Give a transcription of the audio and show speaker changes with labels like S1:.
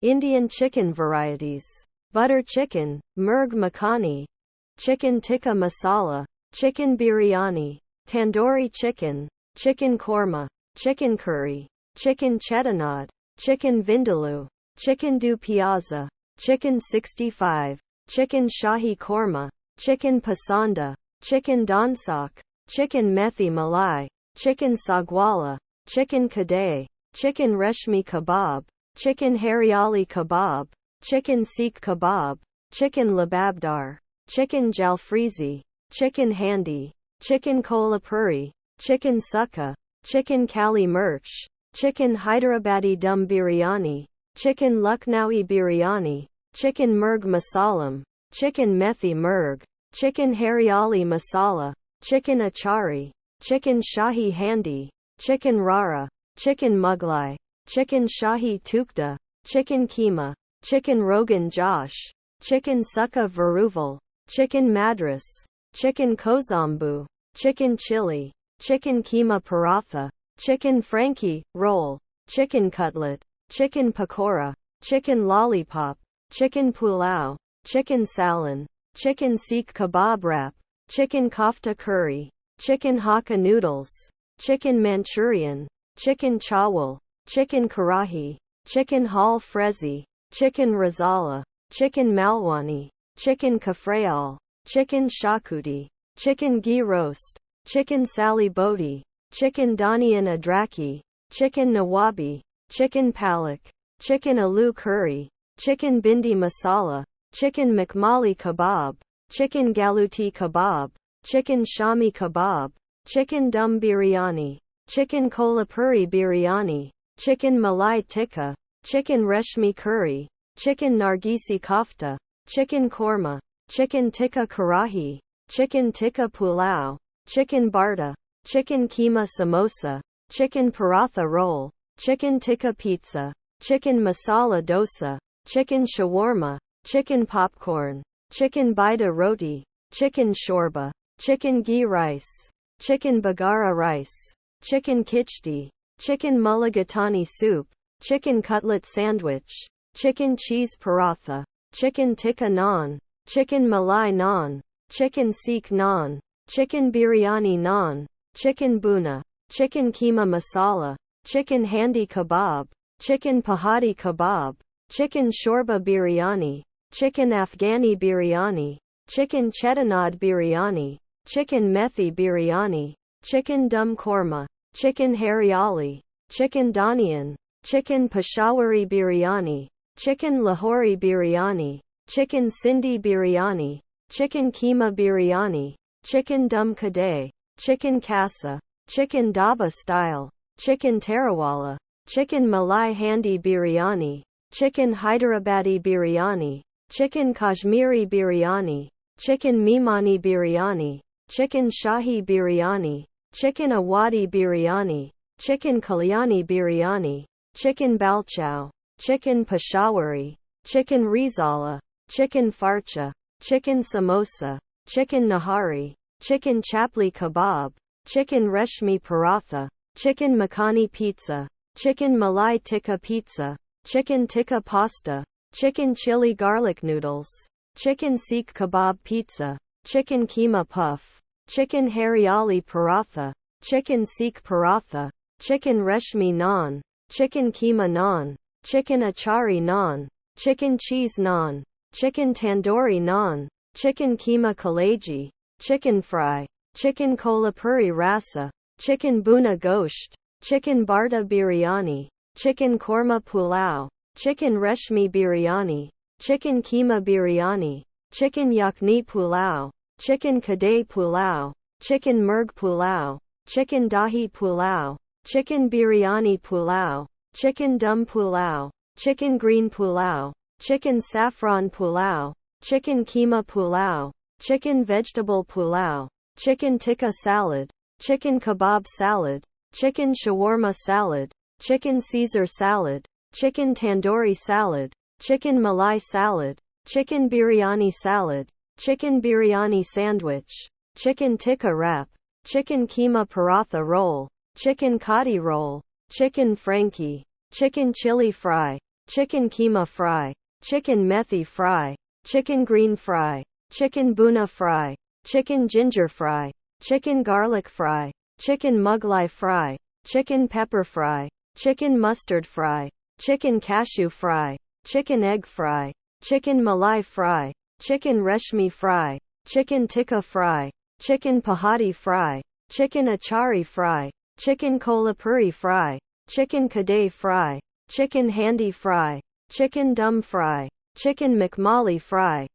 S1: Indian chicken varieties. Butter chicken, Murg Makhani, chicken tikka masala, chicken biryani, tandoori chicken, chicken korma, chicken curry, chicken chettinad, chicken vindaloo, chicken do piazza, chicken 65, chicken shahi korma, chicken pasanda, chicken dansak, chicken methi malai, chicken sagwala, chicken kadai, chicken reshmi kebab, chicken Hariyali kebab, chicken Seekh kebab, chicken Lababdar, chicken Jhal Frezi, chicken Handi, chicken Kolhapuri, chicken Sukka, chicken Kali Mirch, chicken Hyderabadi Dum Biryani, chicken Lucknowi Biryani, chicken Murg Masalam, chicken Methi Murg, chicken Hariyali Masala, chicken Achari, chicken Shahi Handi, chicken Rara, chicken Mughlai, chicken Shahi Tukda, chicken Keema, chicken Rogan Josh, chicken Sukka Varuval, chicken Madras, chicken Kozhambu, chicken Chili, chicken Keema Paratha, chicken Frankie, roll, chicken cutlet, chicken Pakora, chicken lollipop, chicken pulao, chicken salan, chicken Seekh kebab wrap, chicken kofta curry, chicken Hakka noodles, chicken Manchurian, chicken Chawal, chicken karahi, chicken hal Frezi, chicken razala, chicken malwani, chicken kafrayal, chicken shakuti, chicken ghee roast, chicken sali boti, chicken danian adraki, chicken nawabi, chicken palak, chicken aloo curry, chicken bindi masala, chicken makmali kebab, chicken galuti kebab, chicken shami kebab, chicken dum biryani, chicken kolhapuri biryani, chicken malai tikka, chicken reshmi curry, chicken nargisi kofta, chicken korma, chicken tikka karahi, chicken tikka pulao, chicken barta, chicken keema samosa, chicken paratha roll, chicken tikka pizza, chicken masala dosa, chicken shawarma, chicken popcorn, chicken baida roti, chicken shorba, chicken ghee rice, chicken bagara rice, chicken khichdi, chicken mulligatawny soup, chicken cutlet sandwich, chicken cheese paratha, chicken tikka naan, chicken malai naan, chicken Seekh naan, chicken biryani naan, chicken buna, chicken keema masala, chicken handi kebab, chicken pahadi kebab, chicken shorba biryani, chicken Afghani biryani, chicken chettinad biryani, chicken methi biryani, chicken dum korma, chicken Hariyali, chicken danian, chicken Peshawari biryani, chicken Lahori biryani, chicken Sindhi biryani, chicken keema biryani, chicken dum kadai, chicken kasa, chicken dhaba style, chicken tarawala, chicken Malai handi biryani, chicken Hyderabadi biryani, chicken Kashmiri biryani, chicken Mehmani biryani, chicken Shahi biryani, chicken Awadi biryani, chicken Kalyani biryani, chicken balchow, chicken Peshawari, chicken Rizala, chicken farcha, chicken samosa, chicken nahari, chicken chapli kebab, chicken reshmi paratha, chicken makhani pizza, chicken malai tikka pizza, chicken tikka pasta, chicken chili garlic noodles, chicken Seekh kebab pizza, chicken keema puff, chicken Hariyali paratha, chicken Seekh paratha, chicken reshmi naan, chicken keema naan, chicken achari naan, chicken cheese naan, chicken tandoori naan, chicken keema kalaji, chicken fry, chicken kolhapuri rasa, chicken buna gosht, chicken barta biryani, chicken korma pulao, chicken reshmi biryani, chicken keema biryani, chicken yakni pulao, chicken kadai pulao, chicken Murg pulao, chicken dahi pulao, chicken biryani pulao, chicken dum pulao, chicken green pulao, chicken saffron pulao, chicken keema pulao, chicken vegetable pulao, chicken tikka salad, chicken kebab salad, chicken shawarma salad, chicken Caesar salad, chicken tandoori salad, chicken malai salad, chicken biryani salad, chicken biryani sandwich, chicken tikka wrap, chicken keema paratha roll, chicken kati roll, chicken Frankie, chicken Chilli Fry, chicken keema fry, chicken methi fry, chicken green fry, chicken bhuna fry, chicken ginger fry, chicken garlic fry, chicken Malai fry, chicken pepper fry, chicken mustard fry, chicken cashew fry, chicken egg fry, chicken Malai fry, chicken Reshmi Fry, chicken tikka fry, chicken pahadi fry, chicken achari fry, chicken Kolhapuri Fry, chicken kadai fry, chicken Handi Fry, chicken Dum Fry, chicken McMalai Fry,